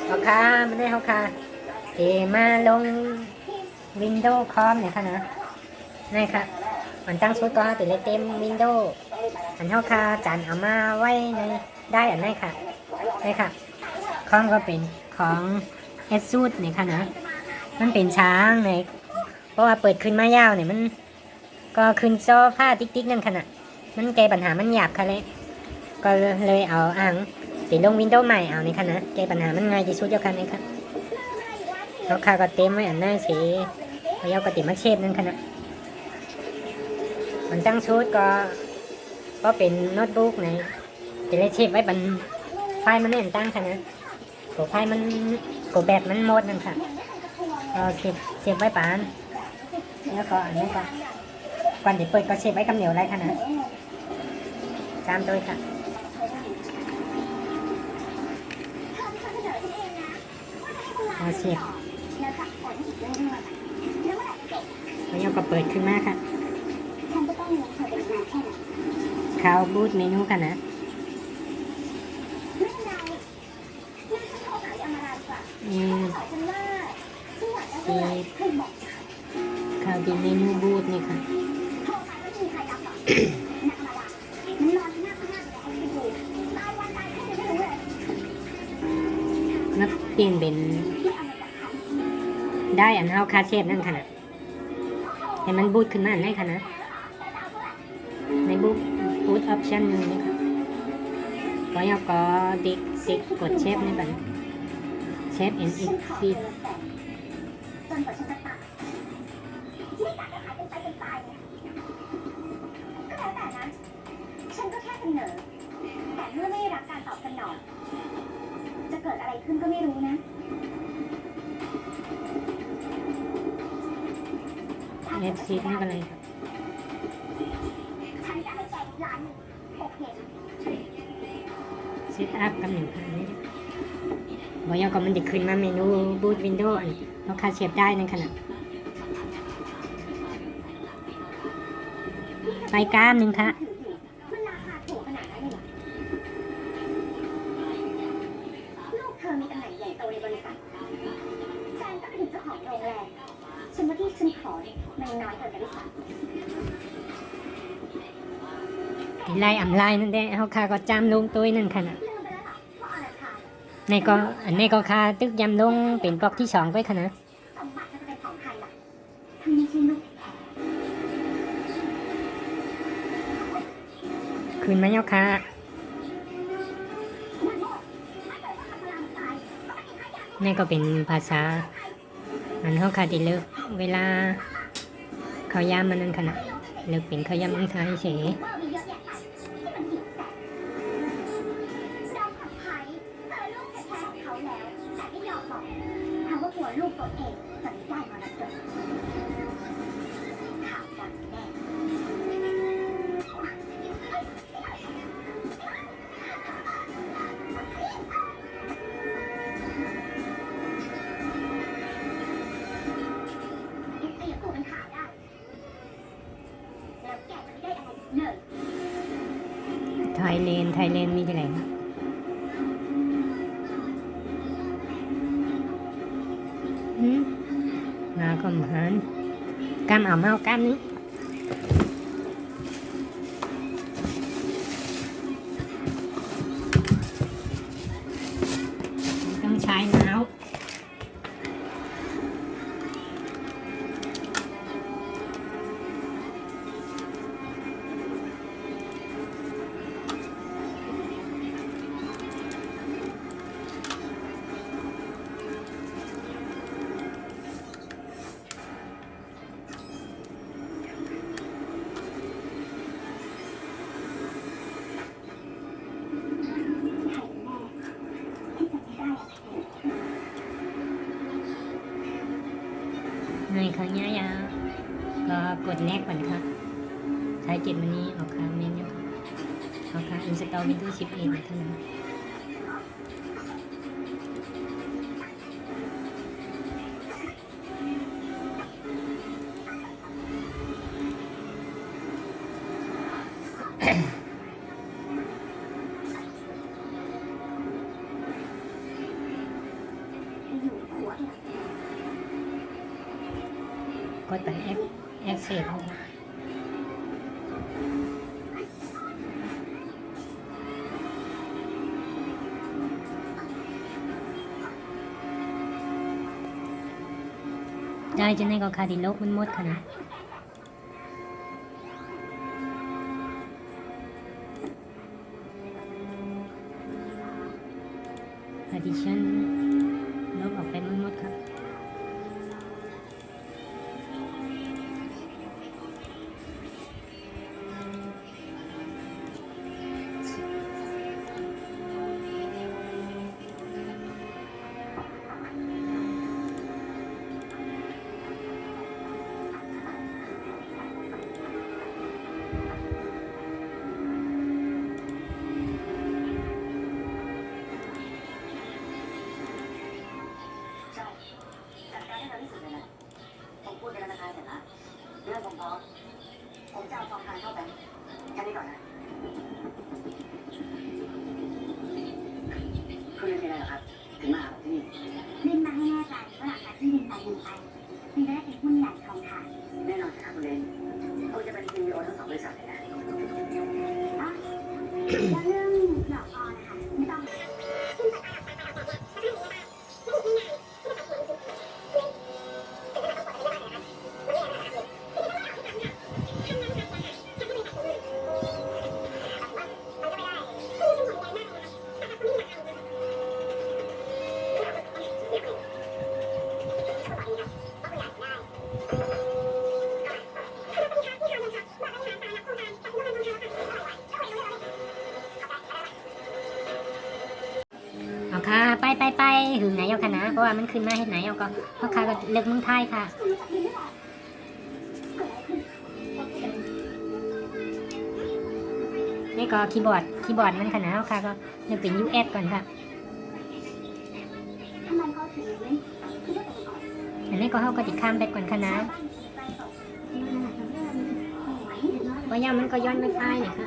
เอาค่ะไม่ได้เอาค่ะเอมาลง Windows คอมเนี่ยค่ะนะนี่ค่ะมันตั้งชุดก็ติดเลยเต็ม Windows อันเท่าค่ะจานเอามาไว้ในได้อันนี้ค่ะนี่ค่ะคอมก็เป็นของ ASUS เนี่ยค่ะนะมันเป็นช้างเนี่ยเพราะว่าเปิดขึ้นมายาวเนี่ยมันก็ขึ้นจอผ้าติ๊กๆนั่นขนาดมันแก้ปัญหามันหยาบค่ะเลยก็เลยเอาอ่างติดลง Windows ใหม่เอาในค่ะนะแก้ปัญหามันง่ายที่สุดเดียวกันนี่ค่ะเอาค่ะก็เต็มไว้อันนั้นสิเอาก็ติดมาเชฟนั่นค่ะนะมันตั้งชุดก็เป็นโน้ตบุ๊กในจะได้เชฟไว้บนไฟมันไม่ตั้งค่ะนะตัวไฟมันตัวแบตมันหมดนั่นค่ะก็เชฟไว้ปานแล้วก็อันนี้ก็ก่อนจะเปิดก็เชฟไว้กำเหนียวไรค่ะนะตามด้วยค่ะเอาเชฟแล้วก็เปิดขึ้นมาค่ะเข้าบูตเมนูกันนะเข้าที่เมนูบูตนี่ค่ะนับเปลี่ยนเป็นได้อันเฮาคาเชฟนั่นค่ะนะให้มันบูตขึ้นมาได้ค่ะนะในบูตออปชั่นนึงนี่ค่ะก็ยังก็ดิกกดเชฟในบันเชฟ NX feed ฉันก็แค่เสนอแต่เมื่อไม่ได้รับการตอบสนองจะเกิดอะไรขึ้นก็ไม่รู้นะเอฟซีนี่ก็เลยฉันจะให้แกร้านโอเคเซตอัพกับ1,000นี่บอกยังก็มันจะขึ้นมาเมนูบูตวินโดว์เราคาเชฟได้ในขณะไปก้ามหนึ่งค่ะมันราคาถูกขนาดนั้นเลยลูกเธอมีตำแหน่งใหญ่โตในบริษัทแฟนก็เป็นเจ้าของโรงแรมฉันว่าที่ฉันขอมันน้อยเกินไปหรือเปล่าไล่อำไลนั่นได้เขาคาก็จำลงตัวนั่นขณะลืมไปแล้วเหรอว่าอะไรคะในก็คาตึกยำลงเป็นบล็อกที่2ไปขณะสมบัติจะเป็นของใครล่ะทำไมฉันลูกคืนมาเนาะค่ะนี่ก็เป็นภาษาอันเขาคาติเลิกเวลาเขาย่ามันนั่นขณะเลิกเป็นเขาย่ามันไทยเฉยลูกตัวเองจะไม่ได้มาแล้วจบข่าวดังแน่ไอ้อย่างกูเป็นข่าวได้แล้วแกจะไม่ได้อะไรเลยไทยแลนด์มีที่ไหนมาก็เหมือนกำเอาเมากำนี้ต้องใช้เมาส์ในครั้งนี้ก็กดแรกก่อนค่ะใช้เจ็ดมันนี้ออกค่ะเมนูค่ะออกค่ะ install Windows 11เท่านั้น กดไปแอคเซสได้จะในก็คาดิโลกมันหมดค่ะนะ partition ลบออกไปมันหมดครับจัดการให้เร็วที่สุดเลยนะผมพูดในธนาคารเสร็จแล้วเรื่องผมพร้อมผมจะเอาทองคำเข้าแบงค์แค่นี้ก่อนนะคุณเป็นอะไรเหรอครับถึงมาหาผมที่นี่ลินมาให้แน่ใจว่าหลังจากที่ลินจ่ายเงินไปลินจะได้เป็นหุ้นใหญ่ทองคำแน่นอนครับคุณเลนคุณจะเป็น CEO ทั้งสองบริษัทเลยนะอ๋อแล้วเรื่องดอกออนะคะไม่ต้อง เอาค่ะไปหึงไหนเอาค่ะนะเพราะว่ามันขึ้นมาเห็นไหนเอาก็เพราะค่ะก็เลือกเมืองไทยค่ะนี่ก็คีย์บอร์ดมันค่ะนะเอาค่ะก็เลือกเป็น US ก่อนค่ะอันนี้ก็เข้าก็ติดข้ามไปก่อนค่ะนะเพราะย่ามันก็ย้อนไม่ไฟเนี่ยค่ะ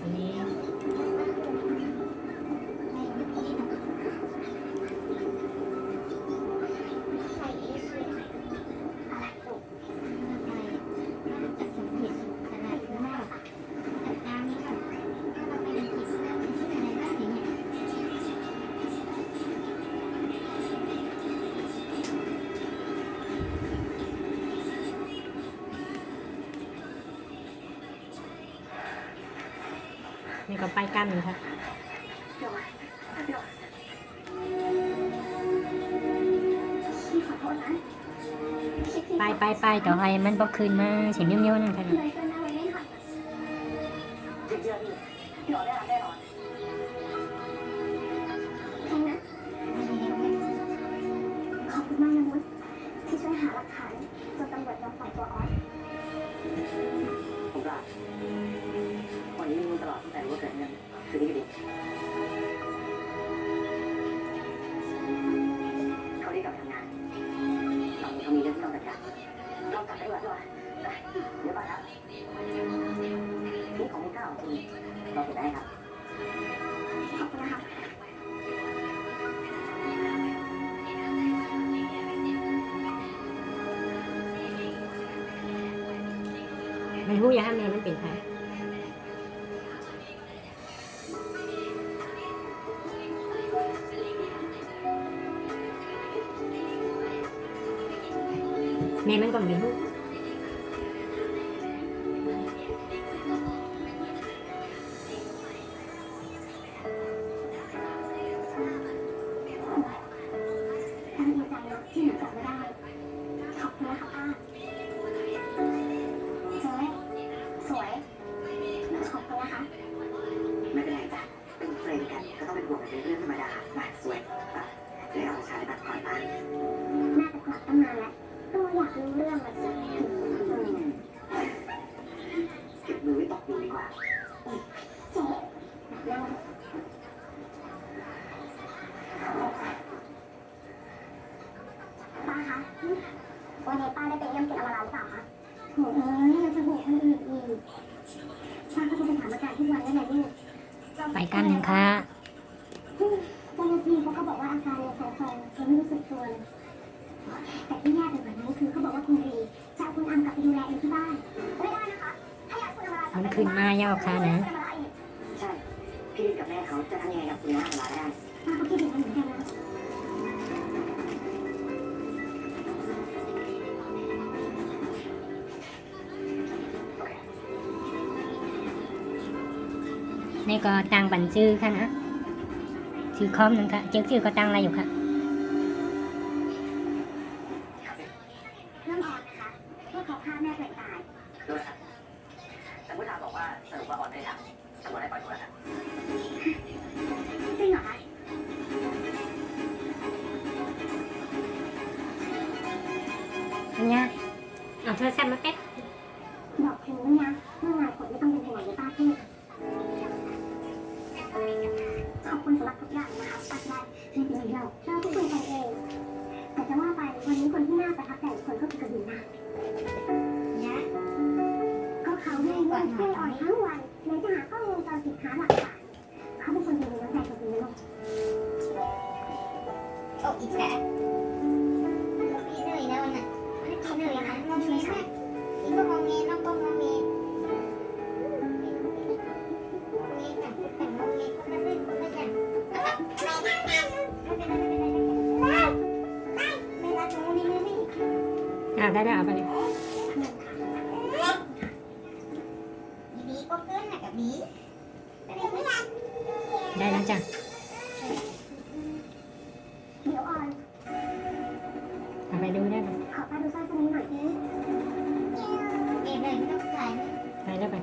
อันนี้นี่ก็ไปกันค่ะ ไปต่อไปมันบอกคืนมาเสียงเมียวๆนั่นค่ะขอบคุณมากนะมุดที่ช่วยหาหลักฐานจนตำรวจยอมปล่อยตัวออสผมรักวันนี้มีตลอดตั้งแต่รู้ว่าเกิดเรื่องคือดีเขาได้กลับทำงานตอนนี้เขามีเรื่องที่ต้องจัดการเรากลับไปด้วยเดี๋ยวก่อนครับนี่ของมีค่าของคุณเราเก็บได้ครับขอบคุณนะครับ ไม่รู้อย่าให้แม่มันเป็นใครแม่มันก็ไม่รู้ตั้งใจนะที่หนูจับไม่ได้ขอบคุณนะคะป้าเจ๊สวยขอบคุณนะคะไม่เป็นไรจ้ะเป็นเฟรนด์กันก็ต้องเป็นห่วงกันเป็นเรื่องธรรมดามาสวยเลยเอาใช้บัตรก่อนป้าน่าจะกลับตั้งนานแล้วตัวอยากรู้เรื่องมันสิเก็บมือไว้ตกดูดีกว่าเจ๊เรื่องป้าคะวันนี้ป้าได้ไปเยี่ยมเกศอมราหรือเปล่าคะโหยังจะบอกคนอื่นอีกป้าก็จะไปถามอาการทุกวันแล้วไงนี่ ไปกันหนึ่งค่ะ เจ้าหน้าที่เขาก็บอกว่าอาการเนี่ยแสบๆยังไม่รู้สึกตัวเลยแต่ที่แย่ไปกว่านั้นคือเขาบอกว่าคุณรีจะเอาคุณอัมกลับไปดูแลเองที่บ้านไม่ได้นะคะถ้าอยากคุณอัม มันขึ้นมาย่อค่ะนะ ใช่พี่กับแม่เขาจะทำยังไงกับคุณน้าอัมได้เขาคิดอย่างนั้นเหมือนกันนะ นี่ก็ตังบันชื่อค่ะนะชื่อคอมนึงค่ะเจ้าชื่อก็ตังอะไรอยู่ค่ะ เรื่องแอนนะคะที่เขาฆ่าแม่ตัวเองตาย ดูนะครับแต่ผู้ถามบอกว่าสรุปว่าออนได้ทำตำรวจให้ปล่อยตัวแล้วครับ จริงเหรอคะ อันเนี้ยเอาโทรศัพท์มาแป๊บ บอกครูนะเมื่องานผลไม่ต้องเป็นห่วงเลยป้าพูดขอบคุณสำหรับทุกอย่างนะคะป้าได้ไม่เป็นไรเราก็คุยกันเองแต่จะว่าไปวันนี้คนที่น่าประทับใจคนก็คือกระดิ่งนะก็เขาเนี่ยเล่นอ่อนทั้งวันเลยจะหาข้อมูลตอนติดหาหลักฐานเขาเป็นคนดีมีน้ำใจคนดีนะลูก โอ้อีกแล้วพี่เหนื่อยแล้วน่ะพี่เหนื่อยนะมองเมย์พี่ก็มองเมย์น้องก็มองเมย์แต่มองเมย์คนละเรื่องคนละอย่างไม่รักน้องนี่ไม่ ได้เอาไปเลย บีก็เกินนะกับบีแต่ไม่รัก ได้แล้วจ้ะ เดี๋ยวออน เอาไปดูได้ไหม ขอป้าดูสร้อยเส้นนี้หน่อยสิ เก็บเลยไม่ต้องขาย ไปแล้วไป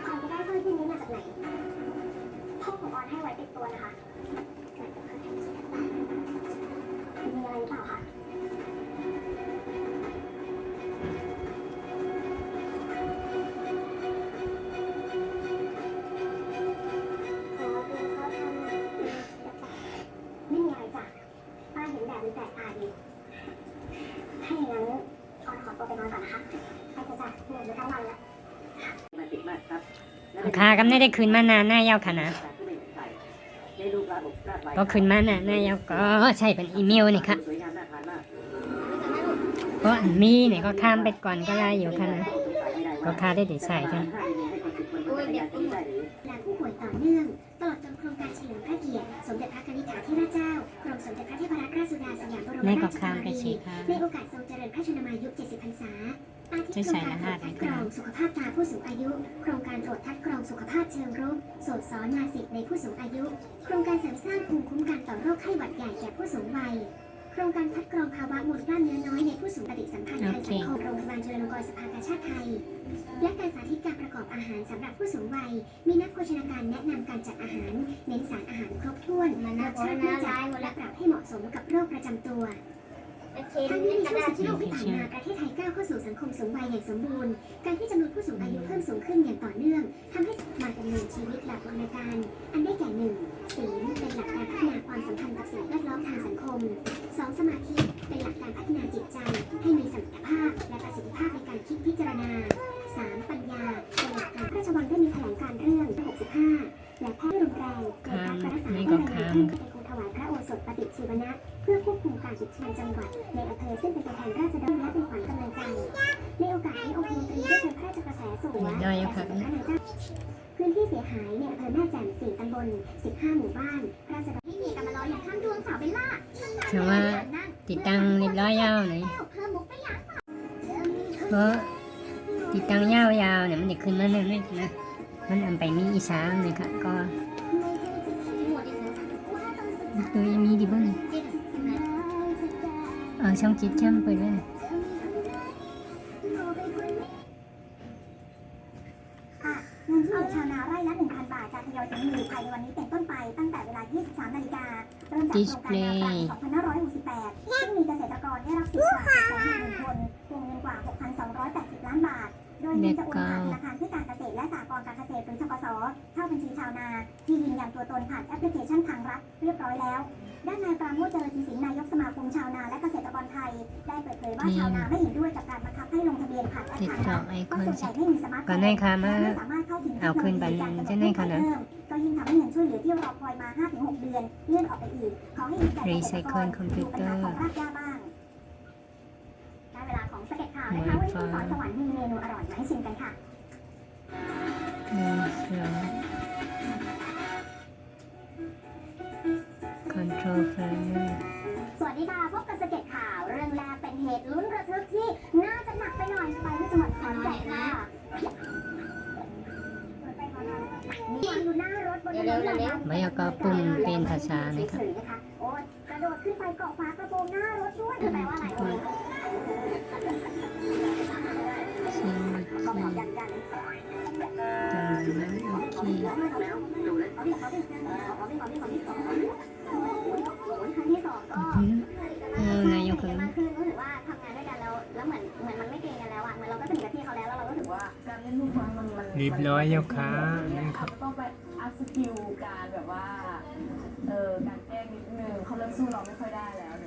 ออนจะได้สร้อยเส้นนี้มาจากไหนพ่อของออนให้ไว้ติดตัวนะคะมีอะไรหรือเปล่าคะไม่มีอะไรจ้ะป้าเห็นแบบมันแปลกตาดีถ้าอย่างนั้นออนขอตัวไปนอนก่อนนะคะไปเถอะจ้ะเหนื่อยมาทั้งวันแล้ว มาติดมากครับ ราคาก็ไม่ได้คืนมานานหน้ายาวค่ะนะ ได้รูปร่างอกราดไว้ ก็คืนมาหน้ายาวก็ใช่เป็นอีเมลนี่ค่ะ สวยงามน่าทานมาก เพราะอันมีเนี่ยก็ข้ามไปก่อนก็ได้อยู่ค่ะนะก็ค่าได้แต่ใส่ค่ะ งานผู้ป่วยต่อเนื่องตลอดจนโครงการเฉลิมพระเกียรติสมเด็จพระกนิษฐาธิราชเจ้ากรมสมเด็จพระเทพรัตนราชสุดาสยามบรม นี่ รา ก็ ช ข้า กุ มไป มารี เช็คค่ะ ในโอกาสทรงเจริญพระชนมายุ 70 พรรษาอาทิ จะ โคร ใส่ งการ ร ตร หั ว ส จคัดกรองสุขภาพตาผู้สูงอายุ โครงการตรวจคัดกรองสุขภาพเชิงรุกโสตสอนนาสิกในผู้สูงอายุ โครงการเสริมสร้างภูมิคุ้มกันต่อโรคไข้หวัดใหญ่แก่ผู้สูงวัย โครงการคัดกรองภาวะมวลกล้ามเนื้อน้อยในผู้สูงปฏิสัมพันธ์ทางสังคมโรงพยาบาลจุฬาลงกรณ์สภากาชาดไทย และการสาธิตการประกอบอาหารสำหรับผู้สูงวัย มีนักโภชนาการแนะนำการจัดอาหาร เน้นสารอาหารครบถ้วนรสชาติน่าจัดและปรับให้เหมาะสมกับโรคประจำตัว ทั้งนี้ในช่วง10 ปีที่ผ่านมาประเทศไทยก้าวเข้าสู่สังคมสูงวัยอย่างสมบูรณ์ การที่จำนวนผู้สูงอายุเพิ่มสูงขึ้นอย่างต่อเนื่องทำให้มาดำเนินชีวิตหลักบูรณาการ อันได้แก่หนึ่งศีลเป็นหลักการพัฒนาความสัมพันธ์กับสิ่งแวดล้อมทางสังคม 2. สมาธิเป็นหลักการพัฒนาจิตใจ ให้มีสมรรถภาพและประสิทธิภาพในการคิดพิจารณา 3. ปัญญาเป็นหลักการพระราชวังได้มีแถลงการณ์เรื่อง 65 และแพทย์โรงแรมเกิดการรักษาผู้ดำเนินขึ้นเป็นคงถวายพระโอสถปฏิชีวนะ เพื่อควบคุมการติดเชื้อจังหวัดในอำเภอซึ่งเป็นตัวแทนราษฎรและเป็นขวัญกำลังใจ ในโอกาสนี้องค์คมนตรีได้เชิญพระราชกระแสสู่วัดและสมเด็จพระนางเจ้าพื้นที่เสียหายในอำเภอแม่แจ่ม4 ตำบล 15 หมู่บ้านราษฎรไม่มีกำมะล้ออย่างข้ามดวงสาวเบลล่า ถือว่าติดตั้งเรียบร้อยยาวเลย เพิ่มมุกไปอย่าง เพราะติดตั้งยาวๆเนี่ยมันจะขึ้นมาเรื่อยๆนะมันอันไปมีอีสานเลยค่ะก็ตัวมีดีบ้างช่องจิตช่างไปเลย เงินที่ชาวนาไร่ละ 1,000 บาทจะทยอยถึงมือภายในวันนี้เป็นต้นไปตั้งแต่เวลา 23 นาฬิกาเริ่มจากโครงการนาปรัง2568 ซึ่งมีเกษตรกรได้รับสิทธิ์กว่า 210,000 คนวงเงินกว่า 6,280 ล้านบาท โดยเงินจะโอนผ่านธนาคารเพื่อการเกษตรและสหกรณ์การเกษตรหรือธกสเข้าบัญชีชาวนาที่ยืนยันตัวตนผ่านแอปพลิเคชันทางรัฐเรียบร้อยแล้ว ด้านนายปราโมช เจริญศรีสินนายกสมาคมชาวนาและเกษตรกรไทยได้เปิดเผยว่าชาวนาไม่เห็นด้วยกับการบังคับให้ลงทะเบียนผ่านแอป ติด ทาง ต่อ รัฐ ไอค เพราะ อน ส่วนให สิ ญ่ไม่มีสมาร์ทโฟ ก่อน นให้ค่ะมา และไม่สามารถเข้าถึง เอาขึ้นไป การกำหนด จะได้ค่ะนะ เพิ่มก็ยิ่งทำให้เงินช่วยเหลือที่รอคอยมา 5-6 เดือนเลื่อนออกไปอีกขอให้มีแก่เกษตรกร Recycle คอมพิวเตอร์ ดูปัญหาของรากหญ้าบ้างได้เวลาของสเก็ตข่าวนะคะวันนี้คุณสอนสวรรค์มีเมนูอร่อยมาให้ชิมกันค่ะ Control Farmer สวัสดีค่ะพบกับสเก็ตข่าวเรื่องแรกเป็นเหตุลุ้นระทึกที่น่าจะหนักไปหน่อยไปที่จังหวัดขอนแก่นค่ะนี่อยู่หน้ารถบนถนนเลยนะ ไม่เอาก็ปุ่มเป็นภาษานะครับ โอ้ยกระโดดขึ้นไปเกาะฝากระโปรงหน้ารถด้วยแปลว่าอะไร ชิม ก็บ คี อกยัน ตรงนั้นโอเค ครั้งที่สองก็ นายก เห็นมากขึ้นรู้สึกว่าทำงานด้วยกันแล้วเหมือนมันไม่เกรงกันแล้วอ่ะเหมือนเราก็สนิทกับพี่เขาแล้วเราก็รู้สึกว่า การเล่นลูกไม้มัน เรียบร้อยแล้วค่ะนั่นครับ ต้องไปอัพสกิลการแบบว่าการแก้นิดนึงเขาเริ่มสู้เราไม่ค่อยได้แล้วเนี่ย